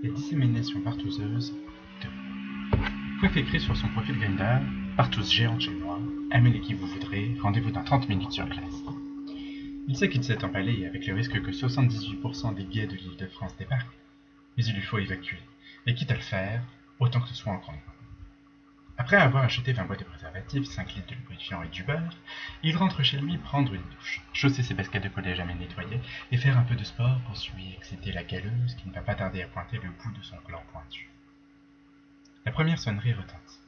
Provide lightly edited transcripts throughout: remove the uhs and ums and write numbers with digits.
La dissémination partouzeuse 2. Fouif écrit sur son profil Grindr, partouze géante chez moi, amenez qui vous voudrez, rendez-vous dans 30 minutes sur place. Il sait qu'il s'est emballé avec le risque que 78% des gays de l'Île-de-France débarquent, mais il lui faut évacuer, et quitte à le faire, autant que ce soit en grande. Après avoir acheté 20 boîtes de préservatifs, 5 litres de lubrifiant et du beurre, il rentre chez lui prendre une douche, chausser ses baskets de collège jamais nettoyées et faire un peu de sport pour lui exciter la galeuse qui ne va pas tarder à pointer le bout de son gland pointu. La première sonnerie retentit.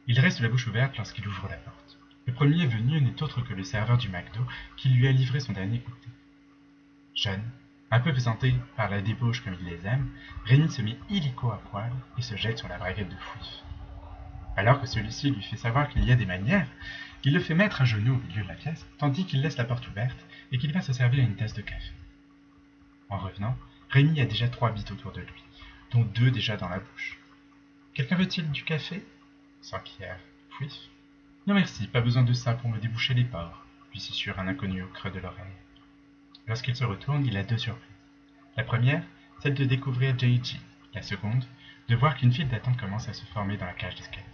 Il reste la bouche ouverte lorsqu'il ouvre la porte. Le premier venu n'est autre que le serveur du McDo qui lui a livré son dernier goûter. Jeune, un peu pesanté par la débauche comme il les aime, Rémi se met illico à poil et se jette sur la braguette de Fouif. Alors que celui-ci lui fait savoir qu'il y a des manières, il le fait mettre à genoux au milieu de la pièce, tandis qu'il laisse la porte ouverte et qu'il va se servir une tasse de café. En revenant, Rémi a déjà 3 bites autour de lui, dont 2 déjà dans la bouche. « Quelqu'un veut-il du café » s'enquiert Fouif. « Non merci, pas besoin de ça pour me déboucher les pores » lui susurre un inconnu au creux de l'oreille. Lorsqu'il se retourne, il a 2 surprises. La première, celle de découvrir J.G. La seconde, de voir qu'une file d'attente commence à se former dans la cage d'escalier.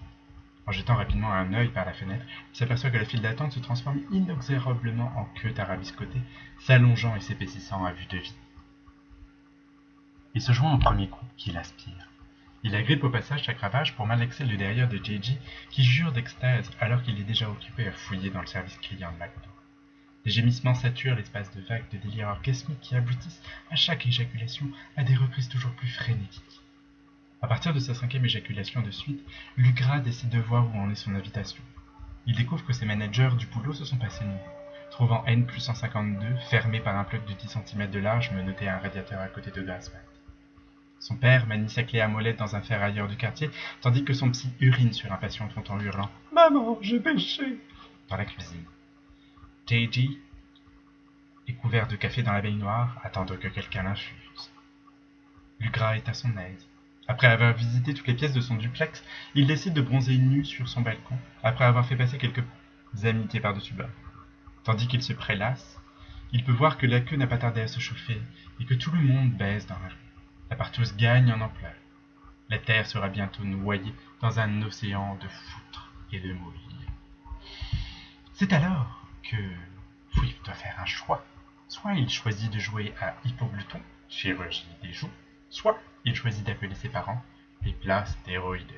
En jetant rapidement un œil par la fenêtre, il s'aperçoit que la file d'attente se transforme inexorablement en queue tarabiscotée, s'allongeant et s'épaississant à vue de vie. Il se joint au premier coup, qu'il aspire. Il agrippe au passage sa cravache pour malaxer le derrière de J.G. qui jure d'extase alors qu'il est déjà occupé à fouiller dans le service client de McDo. Des gémissements saturent l'espace de vagues de délire orgasmique qui aboutissent, à chaque éjaculation, à des reprises toujours plus frénétiques. À partir de sa 5e éjaculation de suite, Lugra décide de voir où en est son invitation. Il découvre que ses managers du boulot se sont passés nus, trouvant N plus 152 fermé par un plug de 10 cm de large menotté à un radiateur à côté de l'asphalte. Son père manie sa clé à molette dans un ferrailleur du quartier, tandis que son psy urine sur un patient tout en hurlant « Maman, j'ai péché !» dans la cuisine. J.G. est couvert de café dans la baignoire, attendant que quelqu'un l'infuse. Lugra est à son aise. Après avoir visité toutes les pièces de son duplex, il décide de bronzer nu sur son balcon, après avoir fait passer quelques amitiés par-dessus bord. Tandis qu'il se prélasse, il peut voir que la queue n'a pas tardé à se chauffer et que tout le monde baise dans la rue. La partouze gagne en ampleur. La terre sera bientôt noyée dans un océan de foutre et de mouille. C'est alors que Fouif doit faire un choix. Soit il choisit de jouer à Hippoglouton, chirurgie des joues, soit il choisit d'appeler ses parents les plats stéroïdés.